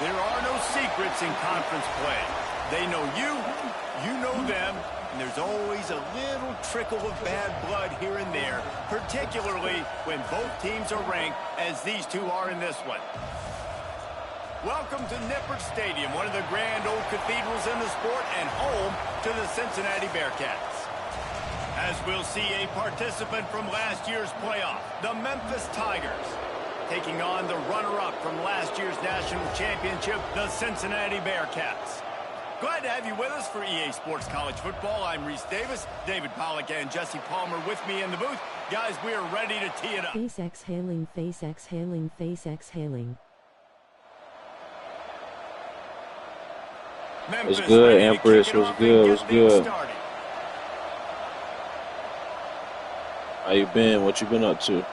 There are no secrets in conference play. They know you, you know them, and there's always a little trickle of bad blood here and there, particularly when both teams are ranked as these two are in this one. Welcome to Nippert Stadium, one of the grand old cathedrals in the sport and home to the Cincinnati Bearcats. As we'll see a participant from last year's playoff, the Memphis Tigers, taking on the runner-up from last year's national championship, the Cincinnati Bearcats. Glad to have you with us for EA Sports College Football. I'm Reese Davis, David Pollack and Jesse Palmer with me in the booth. Guys, we are ready to tee it up. Face exhaling, face exhaling, face exhaling. Memphis What's good, ready to Empress? kick it What's off good? and What's get things good? started. How you been? What you been up to?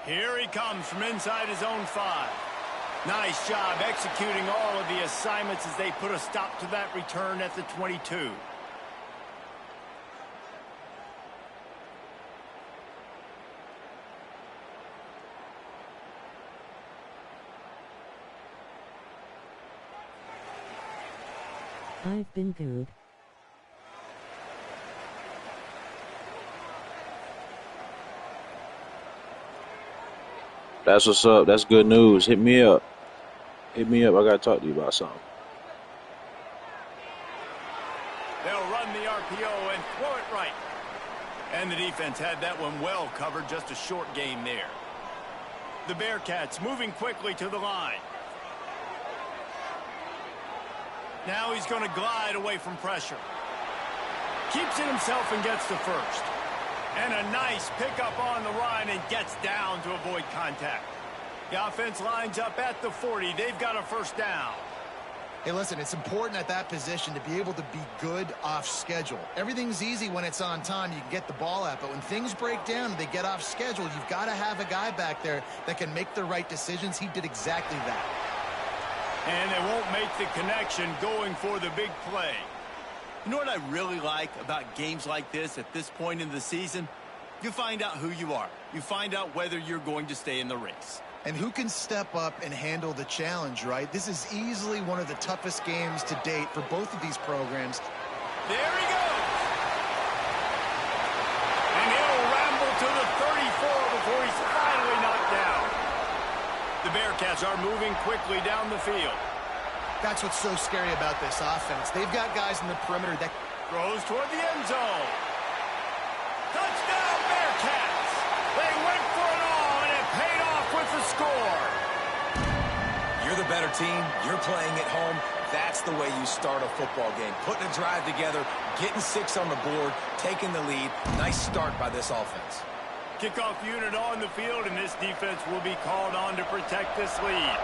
Here he comes from inside his own 5. Nice job executing all of the assignments as they put a stop to that return at the 22. I've been good. That's what's up. That's good news. Hit me up. Hit me up. I gotta talk to you about something. They'll run the RPO and throw it right. And the defense had that one well covered, just a short gain there. The Bearcats moving quickly to the line. Now he's going to glide away from pressure. Keeps it himself and gets the first. And a nice pickup on the line and gets down to avoid contact. The offense lines up at the 40. They've got a first down. Hey, listen, it's important at that position to be able to be good off schedule. Everything's easy when it's on time. You can get the ball out. But when things break down and they get off schedule, you've got to have a guy back there that can make the right decisions. He did exactly that. And they won't make the connection going for the big play. You know what I really like about games like this at this point in the season? You find out who you are. You find out whether you're going to stay in the race. And who can step up and handle the challenge, right? This is easily one of the toughest games to date for both of these programs. There he goes. And he'll ramble to the 34 before he's finally knocked down. The Bearcats are moving quickly down the field. That's what's so scary about this offense. They've got guys in the perimeter that Throws toward the end zone. Touchdown, Bearcats. They went for it all, and it paid off with the score. You're the better team. You're playing at home. That's the way you start a football game. Putting a drive together, getting 6 on the board, taking the lead. Nice start by this offense. Kickoff unit on the field, and this defense will be called on to protect this lead.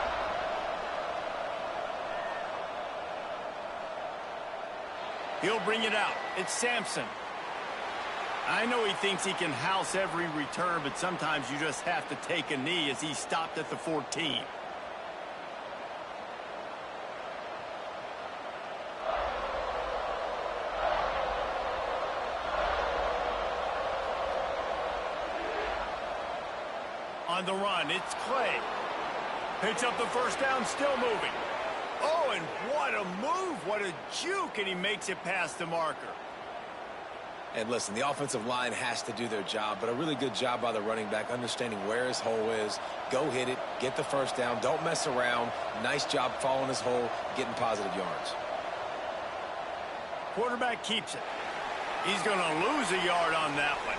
He'll bring it out. It's Sampson. I know he thinks he can house every return, but sometimes you just have to take a knee as he stopped at the 14. On the run, it's Clay. Picks up the first down, still moving. Oh, and what a move, what a juke, and he makes it past the marker. And listen, the offensive line has to do their job, but a really good job by the running back, understanding where his hole is. Go hit it, get the first down, don't mess around. Nice job following his hole, getting positive yards. Quarterback keeps it. He's going to lose a yard on that one.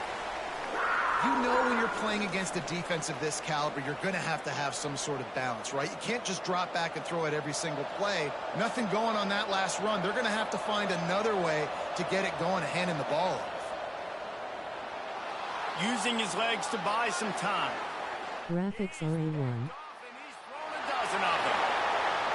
You know when you're playing against a defense of this caliber, you're going to have some sort of balance, right? You can't just drop back and throw it every single play. Nothing going on that last run. They're going to have to find another way to get it going and handing the ball off. Using his legs to buy some time. Graphics are A1.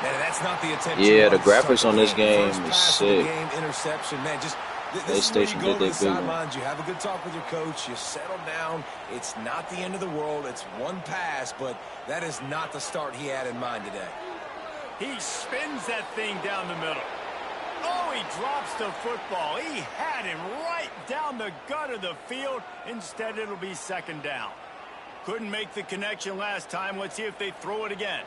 Man, that's not the attention. Yeah, the graphics on this game First is pass of the sick. game, interception, man. Just this is where you PlayStation go did to the their big one. sidelines. You have a good talk with your coach. You settle down. It's not the end of the world. It's one pass, but that is not the start he had in mind today. He spins that thing down the middle. Oh, he drops the football. He had him right down the gut of the field. Instead, it'll be second down. Couldn't make the connection last time. Let's see if they throw it again.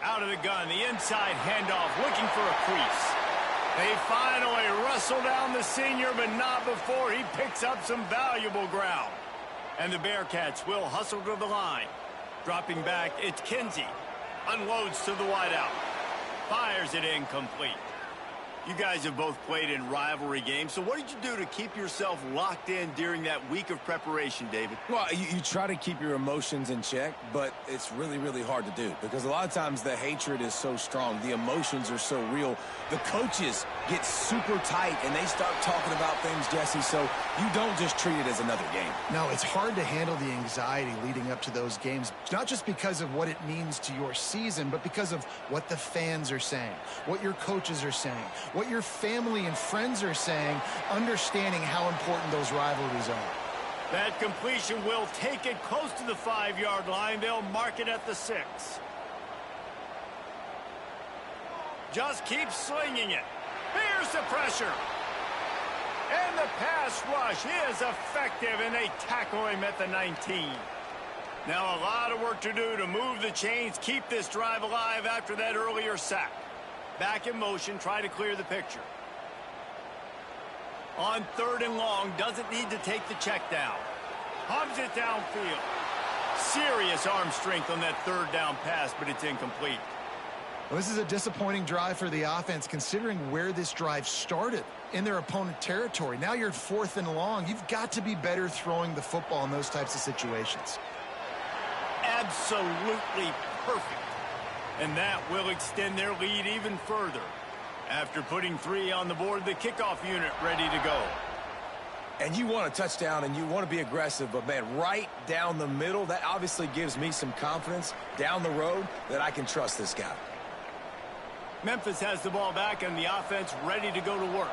Out of the gun, the inside handoff, looking for a crease. They finally wrestle down the senior, but not before he picks up some valuable ground. And the Bearcats will hustle to the line. Dropping back, it's Kinsey. Unloads to the wideout. Fires it incomplete. You guys have both played in rivalry games, so what did you do to keep yourself locked in during that week of preparation, David? Well, you try to keep your emotions in check, but it's really, really hard to do because a lot of times the hatred is so strong. The emotions are so real. The coaches get super tight, and they start talking about things, Jesse, so you don't just treat it as another game. No, it's hard to handle the anxiety leading up to those games, not just because of what it means to your season, but because of what the fans are saying, what your coaches are saying, what your family and friends are saying, understanding how important those rivalries are. That completion will take it close to the 5-yard line. They'll mark it at the 6. Just keep slinging it. Here's the pressure. And the pass rush is effective, and they tackle him at the 19. Now a lot of work to do to move the chains, keep this drive alive after that earlier sack. Back in motion, try to clear the picture. On 3rd and long, doesn't need to take the check down. Hubs it downfield. Serious arm strength on that 3rd down pass, but it's incomplete. Well, this is a disappointing drive for the offense, considering where this drive started, in their opponent territory. Now you're 4th and long. You've got to be better throwing the football in those types of situations. Absolutely perfect. And that will extend their lead even further. After putting 3 on the board, the kickoff unit ready to go. And you want a touchdown and you want to be aggressive, but, man, right down the middle, that obviously gives me some confidence down the road that I can trust this guy. Memphis has the ball back and the offense ready to go to work.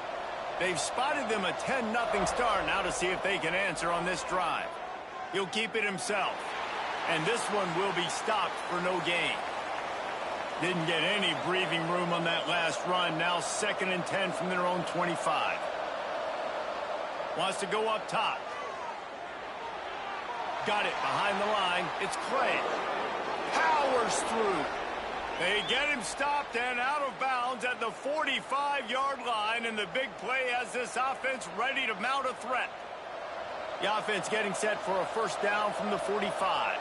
They've spotted them a 10-0 start. Now to see if they can answer on this drive. He'll keep it himself. And this one will be stopped for no gain. Didn't get any breathing room on that last run. Now 2nd and 10 from their own 25. Wants to go up top. Got it behind the line. It's Clay. Powers through. They get him stopped and out of bounds at the 45-yard line, and the big play has this offense ready to mount a threat. The offense getting set for a 1st down from the 45.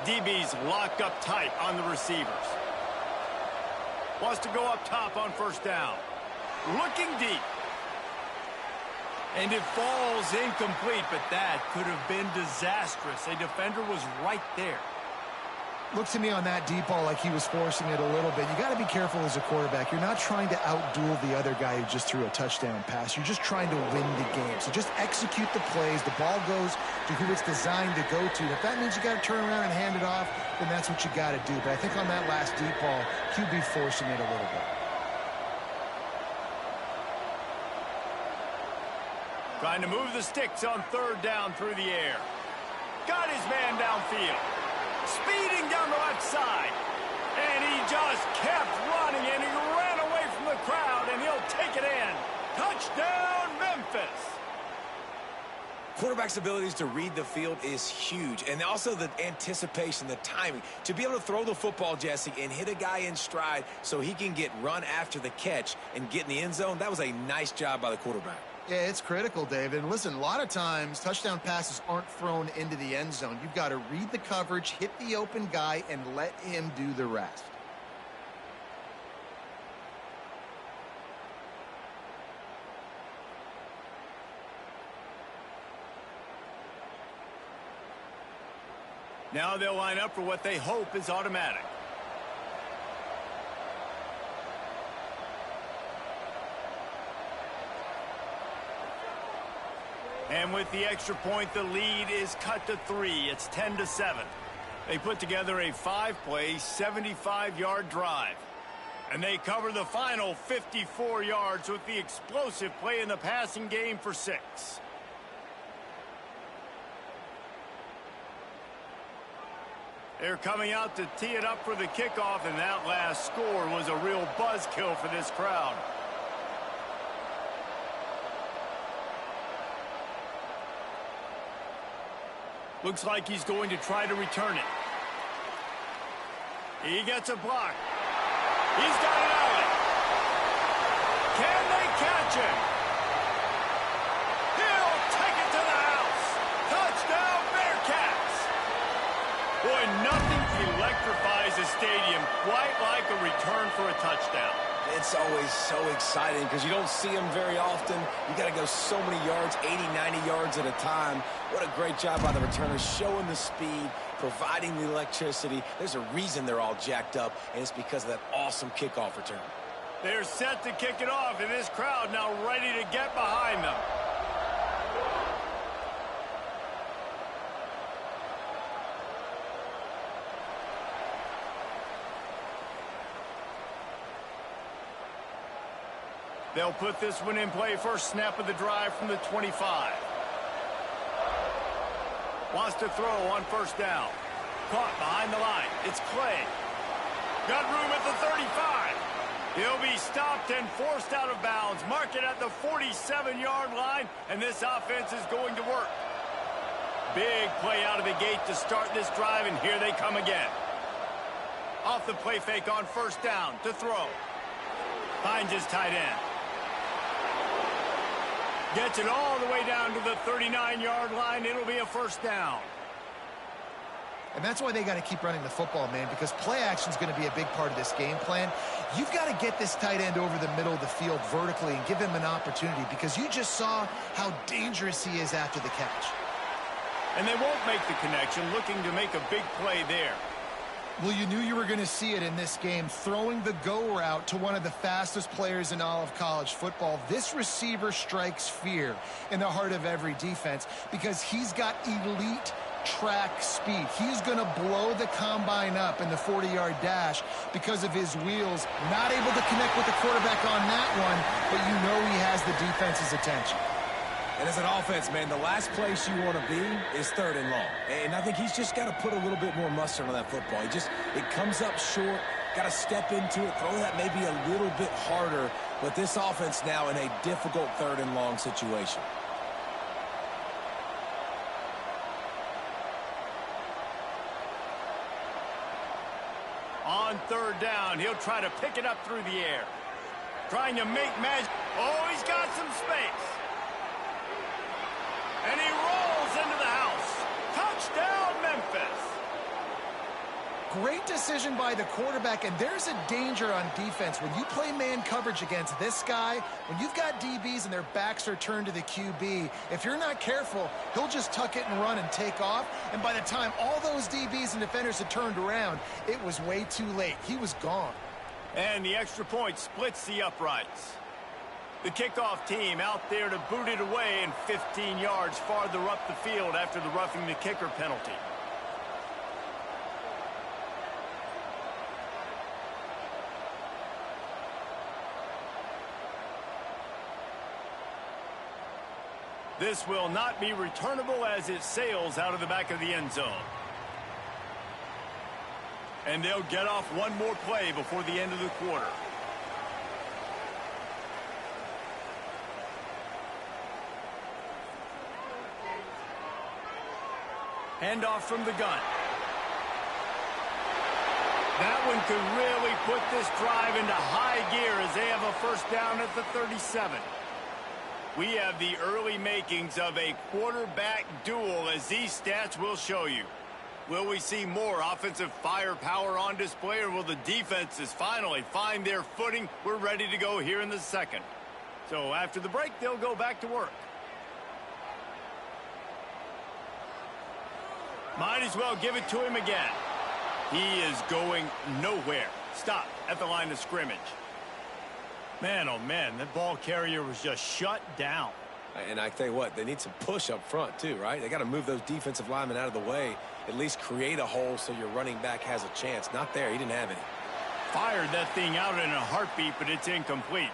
DB's locked up tight on the receivers. Wants to go up top on 1st down. Looking deep. And it falls incomplete, but that could have been disastrous. A defender was right there. Looked to me on that deep ball like he was forcing it a little bit. You got to be careful as a quarterback. You're not trying to outduel the other guy who just threw a touchdown pass. You're just trying to win the game. So just execute the plays. The ball goes to who it's designed to go to. If that means you got to turn around and hand it off, then that's what you got to do. But I think on that last deep ball, QB forcing it a little bit. Trying to move the sticks on 3rd down through the air. Got his man downfield. Speeding down the left side. And he just kept running, and he ran away from the crowd, and he'll take it in. Touchdown, Memphis. Quarterback's abilities to read the field is huge, and also the anticipation, the timing. To be able to throw the football, Jesse, and hit a guy in stride so he can get run after the catch and get in the end zone, that was a nice job by the quarterback. Yeah, it's critical, David. And listen, a lot of times touchdown passes aren't thrown into the end zone. You've got to read the coverage, hit the open guy, and let him do the rest. Now they'll line up for what they hope is automatic. And with the extra point, the lead is cut to 3. It's 10-7. They put together a 5-play, 75-yard drive. And they cover the final 54 yards with the explosive play in the passing game for 6. They're coming out to tee it up for the kickoff, and that last score was a real buzzkill for this crowd. Looks like he's going to try to return it. He gets a block. He's got it out. Can they catch him? He'll take it to the house. Touchdown, Bearcats. Boy, nothing electrifies a stadium quite like a return for a touchdown. It's always so exciting because you don't see them very often. You got to go so many yards, 80, 90 yards at a time. What a great job by the returners, showing the speed, providing the electricity. There's a reason they're all jacked up, and it's because of that awesome kickoff return. They're set to kick it off, and this crowd now ready to get behind them. They'll put this one in play. First snap of the drive from the 25. Wants to throw on first down. Caught behind the line. It's Clay. Got room at the 35. He'll be stopped and forced out of bounds. Mark it at the 47-yard line, and this offense is going to work. Big play out of the gate to start this drive, and here they come again. Off the play fake on first down to throw. Finds his tight end. Gets it all the way down to the 39-yard line. It'll be a first down. And that's why they got to keep running the football, man, because play action is going to be a big part of this game plan. You've got to get this tight end over the middle of the field vertically and give him an opportunity, because you just saw how dangerous he is after the catch. And they won't make the connection, looking to make a big play there. Well, you knew you were going to see it in this game, throwing the go route to one of the fastest players in all of college football. This receiver strikes fear in the heart of every defense because he's got elite track speed. He's going to blow the combine up in the 40-yard dash because of his wheels. Not able to connect with the quarterback on that one, but you know he has the defense's attention. And as an offense, man, the last place you want to be is third and long. And I think he's just got to put a little bit more mustard on that football. It comes up short, got to step into it, throw that maybe a little bit harder. But this offense now in a difficult third and long situation. On third down, he'll try to pick it up through the air. Trying to make magic. Oh, he's got some space. And he rolls into the house. Touchdown, Memphis. Great decision by the quarterback, and there's a danger on defense. When you play man coverage against this guy, when you've got DBs and their backs are turned to the QB, if you're not careful, he'll just tuck it and run and take off. And by the time all those DBs and defenders had turned around, it was way too late. He was gone. And the extra point splits the uprights. The kickoff team out there to boot it away and 15 yards farther up the field after the roughing the kicker penalty. This will not be returnable as it sails out of the back of the end zone. And they'll get off one more play before the end of the quarter. Handoff from the gun. That one could really put this drive into high gear as they have a first down at the 37. We have the early makings of a quarterback duel, as these stats will show you. Will we see more offensive firepower on display, or will the defenses finally find their footing? We're ready to go here in the second. So after the break, they'll go back to work. Might as well give it to him again. He is going nowhere. Stop at the line of scrimmage. Man, oh man, that ball carrier was just shut down. And I tell you what, they need some push up front too, right? They got to move those defensive linemen out of the way, at least create a hole so your running back has a chance. Not there. He didn't have any. Fired that thing out in a heartbeat, but it's incomplete.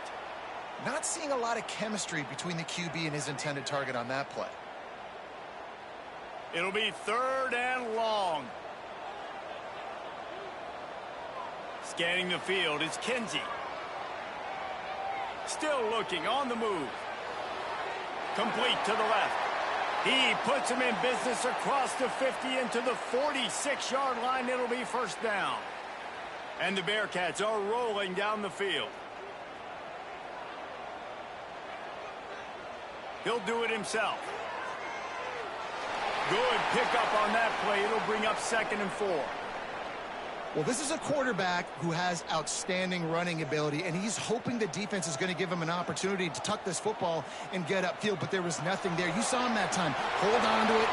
Not seeing a lot of chemistry between the QB and his intended target on that play. It'll be third and long. Scanning the field is Kinsey. Still looking on the move. Complete to the left. He puts him in business across the 50 into the 46-yard line. It'll be first down. And the Bearcats are rolling down the field. He'll do it himself. Good pickup on that play. It'll bring up 2nd and 4. Well, this is a quarterback who has outstanding running ability, and he's hoping the defense is going to give him an opportunity to tuck this football and get upfield, but there was nothing there. You saw him that time. Hold on to it,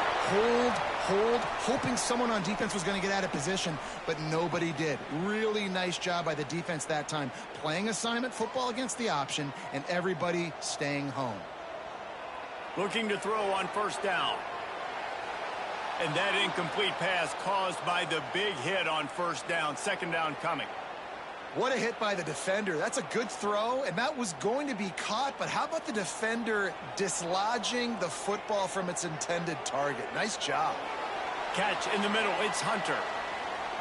hold, hoping someone on defense was going to get out of position, but nobody did. Really nice job by the defense that time, playing assignment football against the option, and everybody staying home. Looking to throw on first down. And that incomplete pass caused by the big hit on first down. 2nd down coming. What a hit by the defender. That's a good throw, and that was going to be caught, but how about the defender dislodging the football from its intended target? Nice job. Catch in the middle. It's Hunter.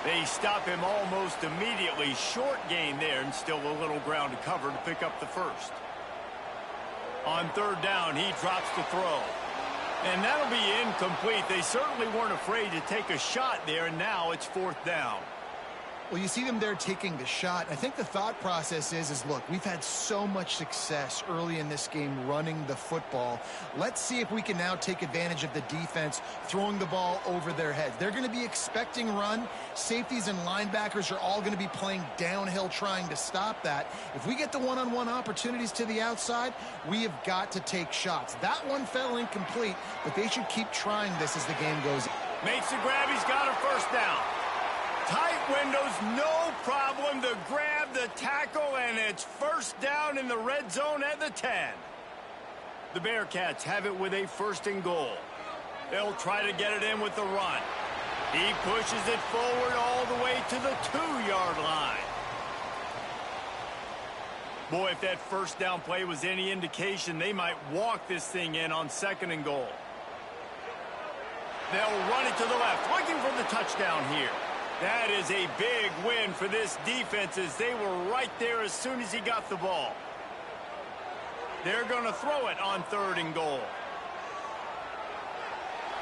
They stop him almost immediately. Short gain there, and still a little ground to cover to pick up the first. On 3rd down, he drops the throw. And that'll be incomplete. They certainly weren't afraid to take a shot there, and now it's 4th down. Well, you see them there taking the shot. I think the thought process is look, we've had so much success early in this game running the football. Let's see if we can now take advantage of the defense throwing the ball over their heads. They're going to be expecting run. Safeties and linebackers are all going to be playing downhill trying to stop that. If we get the one-on-one opportunities to the outside, we have got to take shots. That one fell incomplete, but they should keep trying this as the game goes. Makes the grab. He's got a first down. Tight windows, no problem to grab the tackle, and it's first down in the red zone at the 10. The Bearcats have it with a 1st and goal. They'll try to get it in with the run. He pushes it forward all the way to the 2-yard line. Boy, if that first down play was any indication, they might walk this thing in on 2nd and goal. They'll run it to the left, looking for the touchdown here. That is a big win for this defense as they were right there as soon as he got the ball. They're going to throw it on 3rd and goal.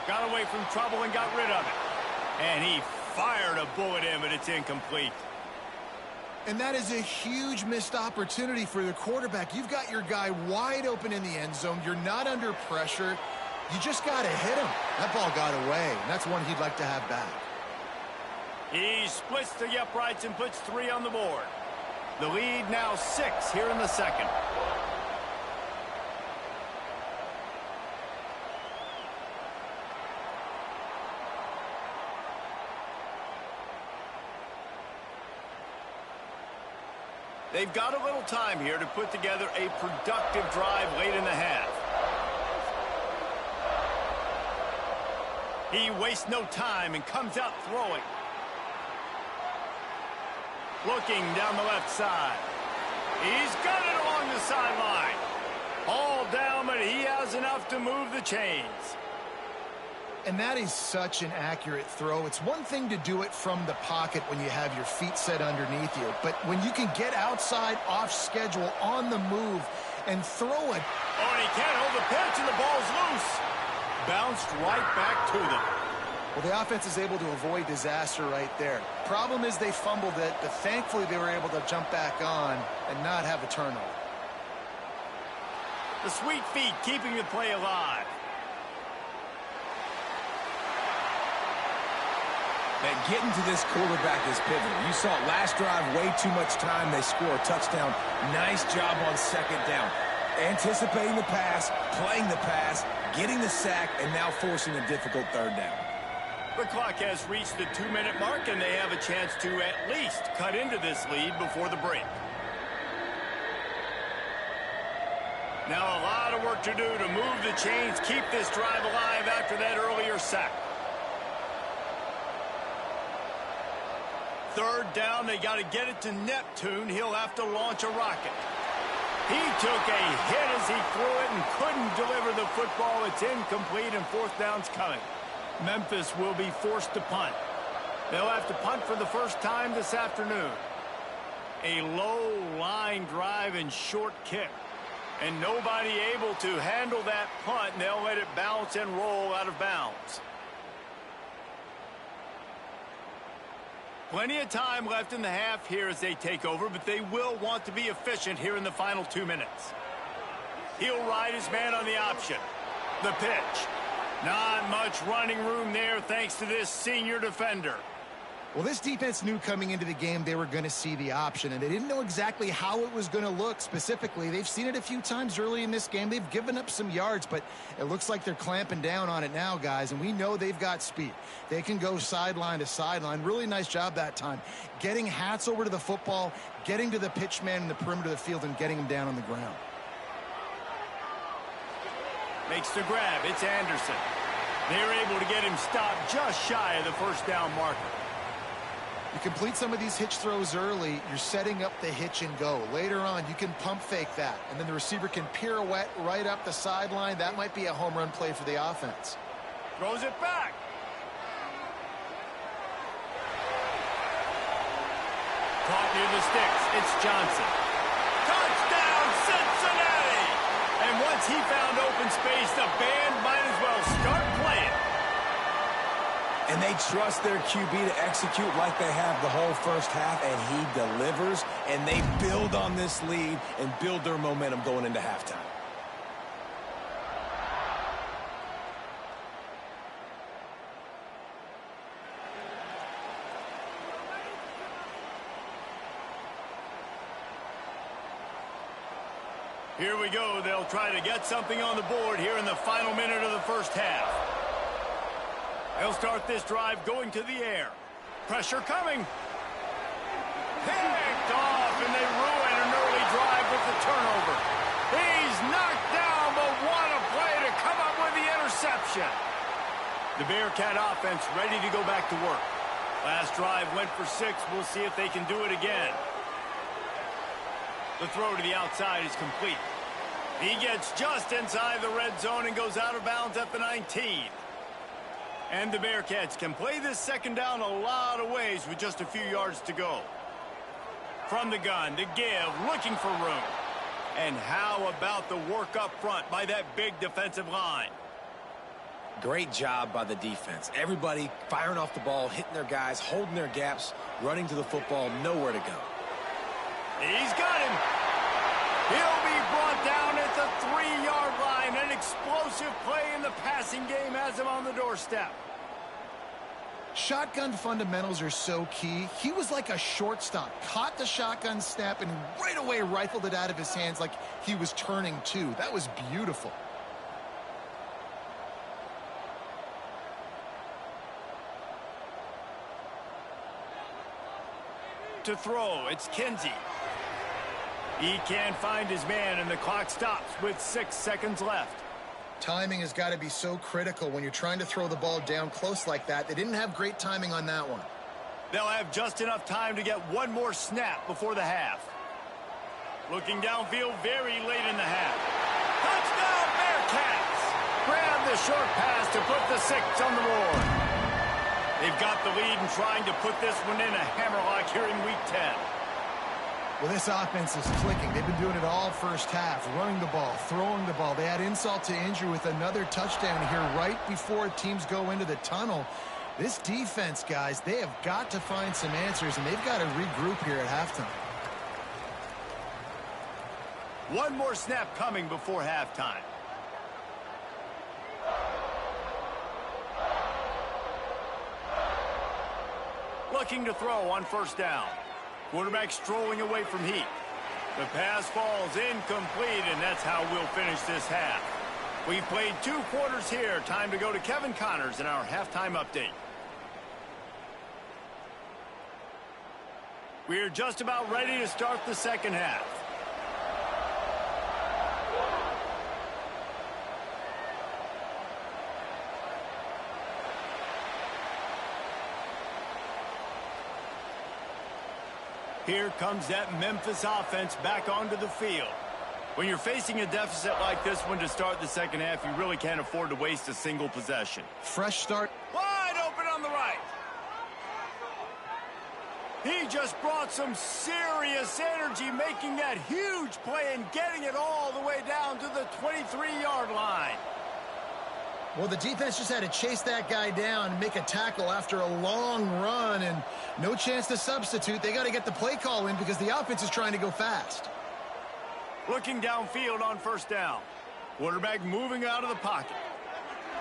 Got away from trouble and got rid of it. And he fired a bullet in, but it's incomplete. And that is a huge missed opportunity for the quarterback. You've got your guy wide open in the end zone. You're not under pressure. You just got to hit him. That ball got away, and that's one he'd like to have back. He splits the uprights and puts 3 on the board. The lead now 6 here in the 2nd. They've got a little time here to put together a productive drive late in the half. He wastes no time and comes out throwing. Looking down the left side. He's got it along the sideline. All down, but he has enough to move the chains. And that is such an accurate throw. It's one thing to do it from the pocket when you have your feet set underneath you, but when you can get outside, off schedule, on the move, and throw it. Oh, and he can't hold the pitch, and the ball's loose. Bounced right back to them. Well, the offense is able to avoid disaster right there. Problem is they fumbled it, but thankfully they were able to jump back on and not have a turnover. The sweet feet keeping the play alive. Man, getting to this quarterback is pivotal. You saw it last drive, way too much time. They score a touchdown. Nice job on 2nd down. Anticipating the pass, playing the pass, getting the sack, and now forcing a difficult 3rd down. The clock has reached the 2-minute mark, and they have a chance to at least cut into this lead before the break. Now a lot of work to do to move the chains, keep this drive alive after that earlier sack. 3rd down, they got to get it to Neptune. He'll have to launch a rocket. He took a hit as he threw it and couldn't deliver the football. It's incomplete, and 4th down's coming. Memphis will be forced to punt. They'll have to punt for the first time this afternoon. A low line drive and short kick. And nobody able to handle that punt, and they'll let it bounce and roll out of bounds. Plenty of time left in the half here as they take over, but they will want to be efficient here in the final 2 minutes. He'll ride his man on the option. The pitch. Not much running room there thanks to this senior defender. Well, this defense knew coming into the game they were going to see the option, and they didn't know exactly how it was going to look specifically. They've seen it a few times early in this game. They've given up some yards, but it looks like they're clamping down on it now, guys, and we know they've got speed. They can go sideline to sideline. Really nice job that time. Getting hats over to the football, getting to the pitch man in the perimeter of the field, and getting him down on the ground. Makes the grab. It's Anderson. They're able to get him stopped just shy of the first down marker. You complete some of these hitch throws early, you're setting up the hitch and go. Later on, you can pump fake that, and then the receiver can pirouette right up the sideline. That might be a home run play for the offense. Throws it back. Caught near the sticks. It's Johnson. Touchdown, Cincinnati! And once he found open space, the band might as well start playing. And they trust their QB to execute like they have the whole first half, and he delivers, and they build on this lead and build their momentum going into halftime. Here we go. They'll try to get something on the board here in the final minute of the first half. They'll start this drive going to the air. Pressure coming. Picked off, and they ruin an early drive with the turnover. He's knocked down, but what a play to come up with the interception. The Bearcat offense ready to go back to work. Last drive went for 6. We'll see if they can do it again. The throw to the outside is complete. He gets just inside the red zone and goes out of bounds at the 19. And the Bearcats can play this second down a lot of ways with just a few yards to go. From the gun to give, looking for room. And how about the work up front by that big defensive line? Great job by the defense. Everybody firing off the ball, hitting their guys, holding their gaps, running to the football, nowhere to go. He's got him. He'll be brought down at the 3-yard line. An explosive play in the passing game has him on the doorstep. Shotgun fundamentals are so key. He was like a shortstop. Caught the shotgun snap and right away rifled it out of his hands like he was turning two. That was beautiful. To throw, it's Kinsey. He can't find his man, and the clock stops with 6 seconds left. Timing has got to be so critical when you're trying to throw the ball down close like that. They didn't have great timing on that one. They'll have just enough time to get one more snap before the half. Looking downfield very late in the half. Touchdown, Bearcats! Grab the short pass to put the 6 on the board. They've got the lead and trying to put this one in a hammerlock here in Week 10. Well, this offense is clicking. They've been doing it all first half, running the ball, throwing the ball. They had insult to injury with another touchdown here right before teams go into the tunnel. This defense, guys, they have got to find some answers, and they've got to regroup here at halftime. One more snap coming before halftime. Looking to throw on first down. Quarterback strolling away from heat. The pass falls incomplete, and that's how we'll finish this half. We've played 2 quarters here. Time to go to Kevin Connors in our halftime update. We're just about ready to start the second half. Here comes that Memphis offense back onto the field. When you're facing a deficit like this one to start the second half, you really can't afford to waste a single possession. Fresh start. Wide open on the right. He just brought some serious energy, making that huge play and getting it all the way down to the 23-yard line. Well, the defense just had to chase that guy down and make a tackle after a long run, and no chance to substitute. They got to get the play call in because the offense is trying to go fast. Looking downfield on first down. Quarterback moving out of the pocket.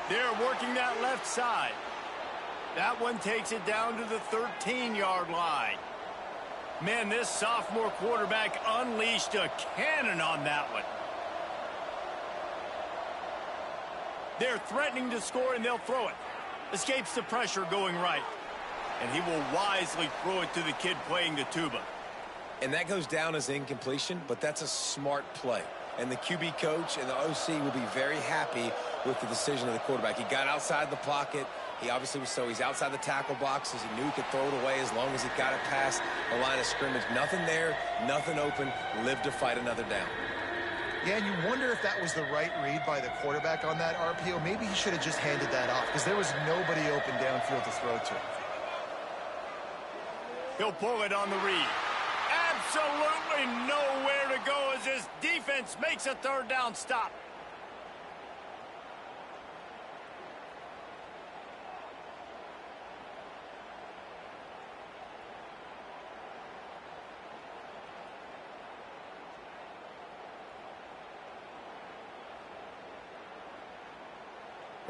They're working that left side. That one takes it down to the 13-yard line. Man, this sophomore quarterback unleashed a cannon on that one. They're threatening to score, and they'll throw it. Escapes the pressure going right. And he will wisely throw it to the kid playing the tuba. And that goes down as incompletion, but that's a smart play. And the QB coach and the OC will be very happy with the decision of the quarterback. He got outside the pocket. He obviously was he's outside the tackle boxes. He knew he could throw it away as long as he got it past the line of scrimmage. Nothing there, nothing open. Lived to fight another down. Yeah, and you wonder if that was the right read by the quarterback on that RPO. Maybe he should have just handed that off because there was nobody open downfield to throw to. He'll pull it on the read. Absolutely nowhere to go as this defense makes a third down stop.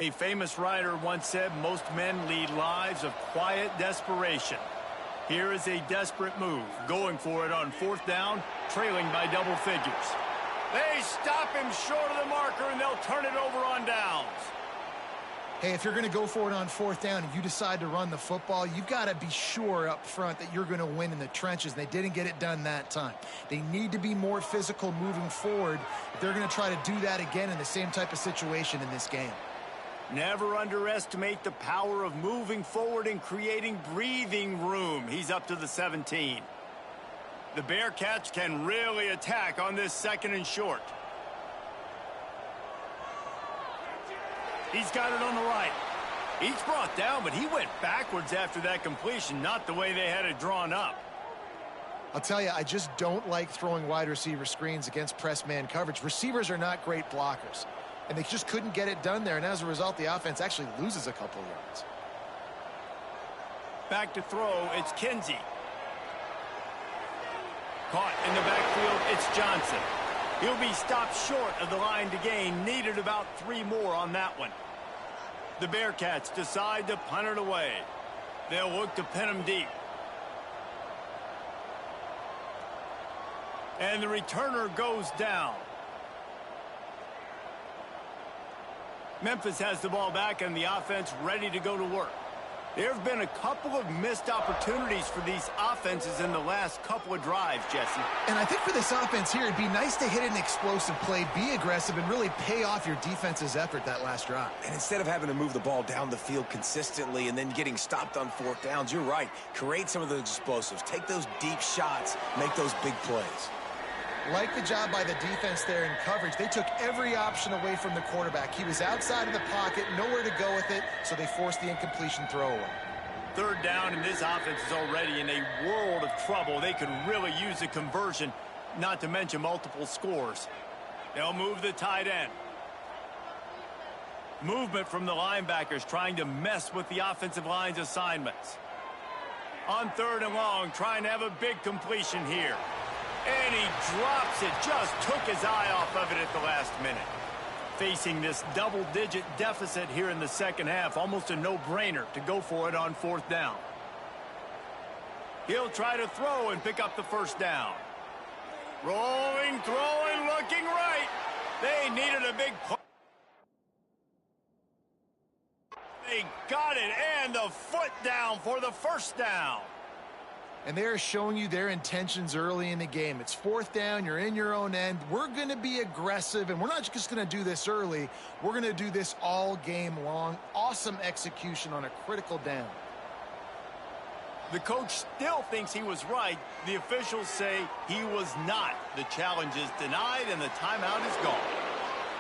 A famous writer once said, most men lead lives of quiet desperation. Here is a desperate move, going for it on fourth down, trailing by double figures. They stop him short of the marker, and they'll turn it over on downs. Hey, if you're going to go for it on fourth down and you decide to run the football, you've got to be sure up front that you're going to win in the trenches. They didn't get it done that time. They need to be more physical moving forward if they're going to try to do that again in the same type of situation in this game. Never underestimate the power of moving forward and creating breathing room. He's up to the 17. The Bearcats can really attack on this second and short. He's got it on the right. He's brought down, but he went backwards after that completion, not the way they had it drawn up. I'll tell you, I just don't like throwing wide receiver screens against press man coverage. Receivers are not great blockers. And they just couldn't get it done there. And as a result, the offense actually loses a couple yards. Back to throw, it's Kinsey. Caught in the backfield, it's Johnson. He'll be stopped short of the line to gain. Needed about 3 more on that one. The Bearcats decide to punt it away. They'll look to pin him deep. And the returner goes down. Memphis has the ball back and the offense ready to go to work. There have been a couple of missed opportunities for these offenses in the last couple of drives, Jesse. And I think for this offense here, it'd be nice to hit an explosive play, be aggressive, and really pay off your defense's effort that last drive. And instead of having to move the ball down the field consistently and then getting stopped on fourth downs, you're right. Create some of those explosives. Take those deep shots. Make those big plays. Like the job by the defense there in coverage. They took every option away from the quarterback. He was outside of the pocket, nowhere to go with it, so they forced the incompletion throwaway. Third down, and this offense is already in a world of trouble. They could really use a conversion, not to mention multiple scores. They'll move the tight end. Movement from the linebackers trying to mess with the offensive line's assignments. On third and long, trying to have a big completion here. And he drops it, just took his eye off of it at the last minute. Facing this double-digit deficit here in the second half, almost a no-brainer to go for it on fourth down. He'll try to throw and pick up the first down. Rolling, throwing, looking right. They needed a big push. They got it, and the foot down for the first down. And they're showing you their intentions early in the game. It's fourth down. You're in your own end. We're going to be aggressive, and we're not just going to do this early. We're going to do this all game long. Awesome execution on a critical down. The coach still thinks he was right. The officials say he was not. The challenge is denied, and the timeout is gone.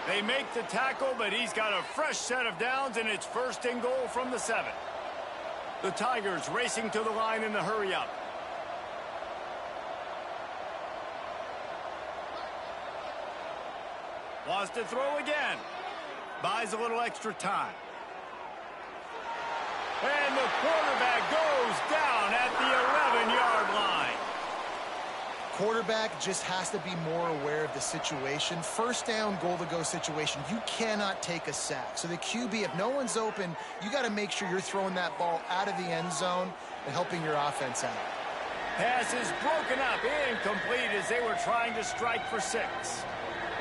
They make the tackle, but he's got a fresh set of downs, and it's first and goal from the 7. The Tigers racing to the line in the hurry-up. Wants to throw again. Buys a little extra time. And the quarterback goes down at the 11-yard line. Quarterback just has to be more aware of the situation. First down, goal-to-go situation. You cannot take a sack. So the QB, if no one's open, you got to make sure you're throwing that ball out of the end zone and helping your offense out. Pass is broken up, incomplete as they were trying to strike for 6.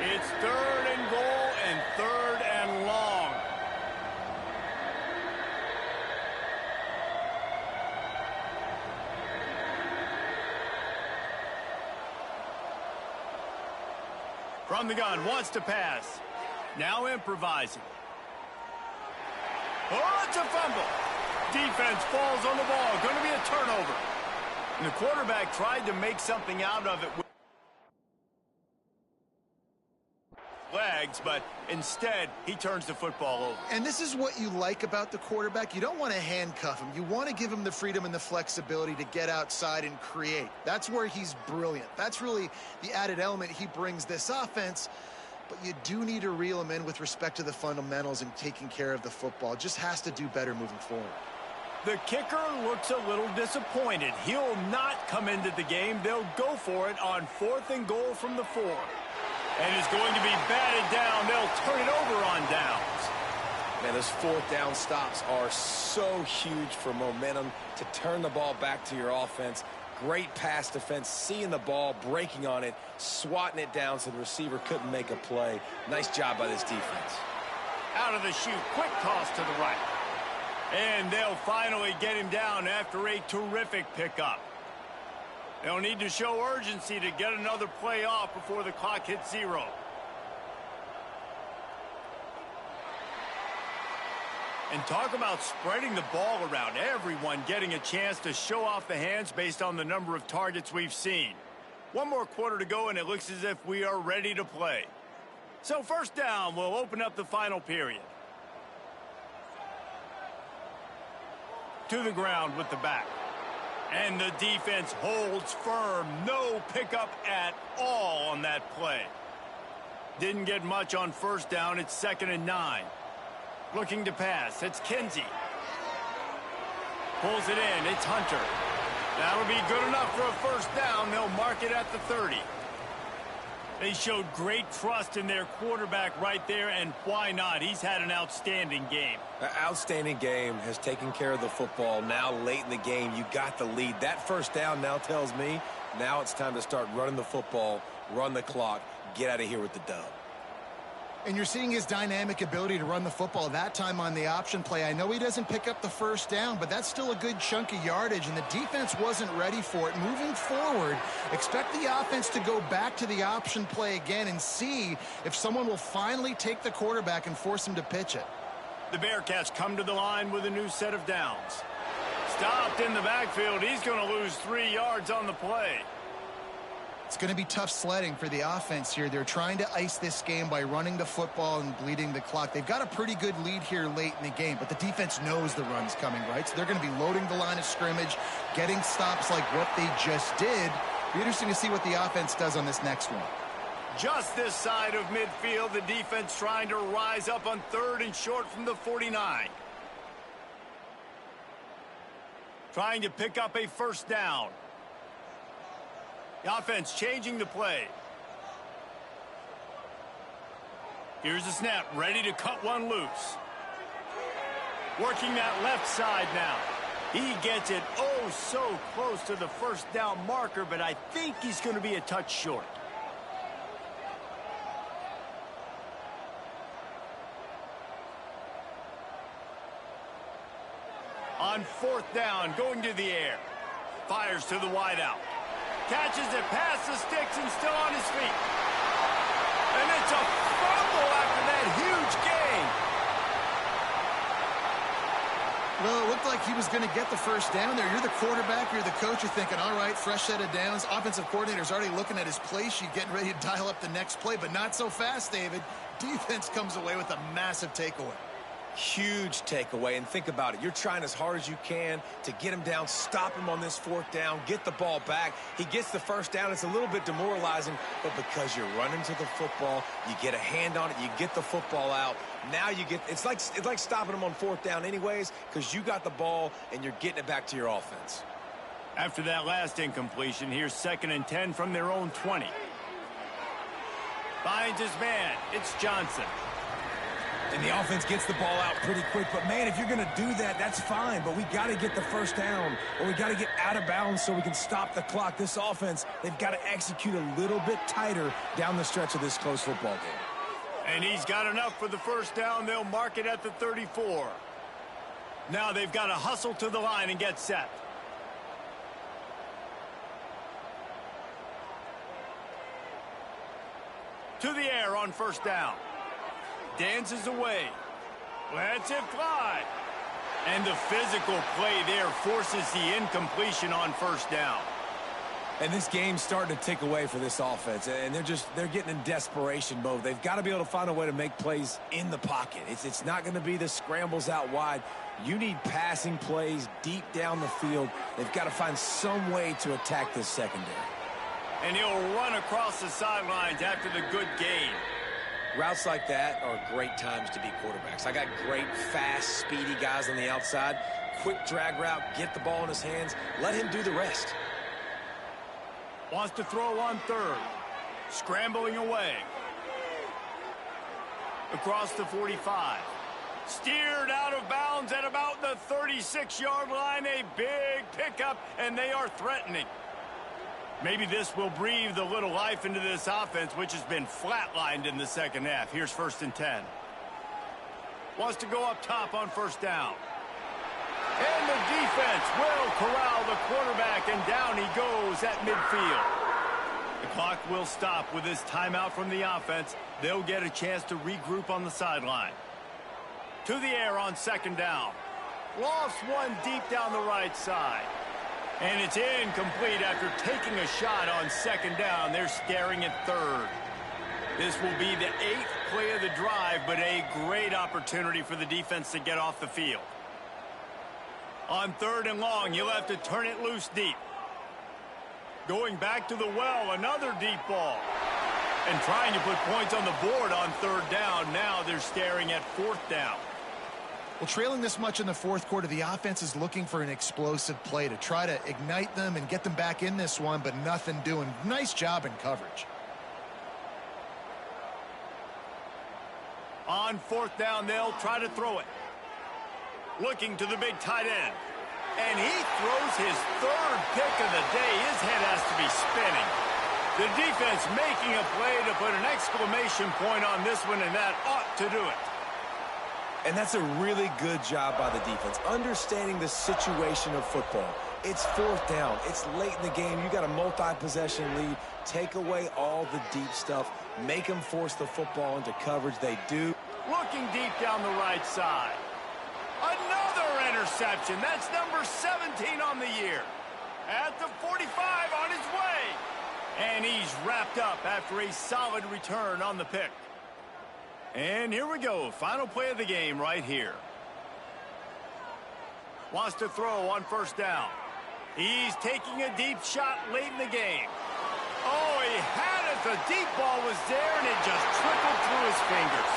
It's 3rd and goal and 3rd and long. From the gun, wants to pass. Now improvising. Oh, it's a fumble. Defense falls on the ball. Going to be a turnover. And the quarterback tried to make something out of it with legs, but instead he turns the football over. And this is what you like about the quarterback. You don't want to handcuff him. You want to give him the freedom and the flexibility to get outside and create. That's where he's brilliant. That's really the added element he brings this offense. But you do need to reel him in with respect to the fundamentals and taking care of the football. Just has to do better moving forward. The kicker looks a little disappointed. He'll not come into the game. They'll go for it on 4th and goal from the 4. And it's going to be batted down. They'll turn it over on downs. Man, those 4th down stops are so huge for momentum to turn the ball back to your offense. Great pass defense, seeing the ball, breaking on it, swatting it down so the receiver couldn't make a play. Nice job by this defense. Out of the chute, quick toss to the right. And they'll finally get him down after a terrific pickup. They'll need to show urgency to get another play off before the clock hits 0. And talk about spreading the ball around. Everyone getting a chance to show off the hands based on the number of targets we've seen. One more quarter to go, and it looks as if we are ready to play. So first down, we'll open up the final period. To the ground with the back. And the defense holds firm. No pickup at all on that play. Didn't get much on first down. It's 2nd and 9. Looking to pass. It's Kinsey. Pulls it in. It's Hunter. That'll be good enough for a first down. They'll mark it at the 30. They showed great trust in their quarterback right there, and why not? He's had an outstanding game. An outstanding game, has taken care of the football. Now late in the game, you got the lead. That first down now tells me now it's time to start running the football, run the clock, get out of here with the dub. And you're seeing his dynamic ability to run the football that time on the option play. I know he doesn't pick up the first down, but that's still a good chunk of yardage, and the defense wasn't ready for it. Moving forward, expect the offense to go back to the option play again and see if someone will finally take the quarterback and force him to pitch it. The Bearcats come to the line with a new set of downs. Stopped in the backfield. He's going to lose 3 yards on the play. It's going to be tough sledding for the offense here. They're trying to ice this game by running the football and bleeding the clock. They've got a pretty good lead here late in the game, but the defense knows the run's coming, right? So they're going to be loading the line of scrimmage, getting stops like what they just did. Be interesting to see what the offense does on this next one. Just this side of midfield, the defense trying to rise up on 3rd and short from the 49. Trying to pick up a first down. The offense changing the play. Here's the snap, ready to cut one loose. Working that left side now. He gets it oh so close to the first down marker, but I think he's going to be a touch short. On 4th down, going to the air. Fires to the wideout. Catches it past the sticks and still on his feet. And it's a fumble after that huge gain. Well, it looked like he was going to get the first down there. You're the quarterback, you're the coach, you're thinking, all right, fresh set of downs. Offensive coordinator's already looking at his play sheet, getting ready to dial up the next play, but not so fast, David. Defense comes away with a massive takeaway. Huge takeaway, and think about it. You're trying as hard as you can to get him down, stop him on this fourth down, get the ball back. He gets the first down. It's a little bit demoralizing, but because you're running to the football, you get a hand on it, you get the football out. Now you get, it's like stopping him on fourth down anyways, because you got the ball and you're getting it back to your offense. After that last incompletion, here's 2nd and 10 from their own 20. Finds his man. It's Johnson. And the offense gets the ball out pretty quick. But, man, if you're going to do that, that's fine. But we got to get the first down, or we got to get out of bounds so we can stop the clock. This offense, they've got to execute a little bit tighter down the stretch of this close football game. And he's got enough for the first down. They'll mark it at the 34. Now they've got to hustle to the line and get set. To the air on first down. Dances away. Lets it fly. And the physical play there forces the incompletion on first down. And this game's starting to tick away for this offense. And they're getting in desperation mode. They've got to be able to find a way to make plays in the pocket. It's not going to be the scrambles out wide. You need passing plays deep down the field. They've got to find some way to attack this secondary. And he'll run across the sidelines after the good gain. Routes like that are great times to be quarterbacks. I got great, fast, speedy guys on the outside. Quick drag route, get the ball in his hands, let him do the rest. Wants to throw on third. Scrambling away. Across the 45. Steered out of bounds at about the 36-yard line. A big pickup, and they are threatening. Maybe this will breathe a little life into this offense, which has been flatlined in the second half. Here's 1st and 10. Wants to go up top on first down. And the defense will corral the quarterback, and down he goes at midfield. The clock will stop with this timeout from the offense. They'll get a chance to regroup on the sideline. To the air on 2nd down. Lofts one deep down the right side. And it's incomplete after taking a shot on 2nd down. They're staring at 3rd. This will be the 8th play of the drive, but a great opportunity for the defense to get off the field. On 3rd and long, you'll have to turn it loose deep. Going back to the well, another deep ball. And trying to put points on the board on 3rd down. Now they're staring at 4th down. Well, trailing this much in the fourth quarter, the offense is looking for an explosive play to try to ignite them and get them back in this one, but nothing doing. Nice job in coverage. On 4th down, they'll try to throw it. Looking to the big tight end. And he throws his 3rd pick of the day. His head has to be spinning. The defense making a play to put an exclamation point on this one, and that ought to do it. And that's a really good job by the defense, understanding the situation of football. It's 4th down. It's late in the game. You got a multi-possession lead. Take away all the deep stuff. Make them force the football into coverage. They do. Looking deep down the right side. Another interception. That's number 17 on the year. At the 45 on his way. And he's wrapped up after a solid return on the pick. And here we go. Final play of the game right here. Wants to throw on 1st down. He's taking a deep shot late in the game. Oh, he had it. The deep ball was there, and it just trickled through his fingers.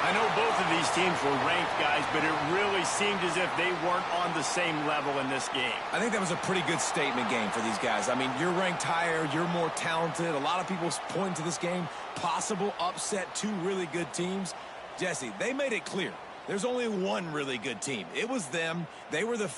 I know both of these teams were ranked, guys, but it really seemed as if they weren't on the same level in this game. I think that was a pretty good statement game for these guys. I mean, you're ranked higher, you're more talented. A lot of people point to this game, possible upset, 2 really good teams. Jesse, they made it clear. There's only one really good team. It was them. They were the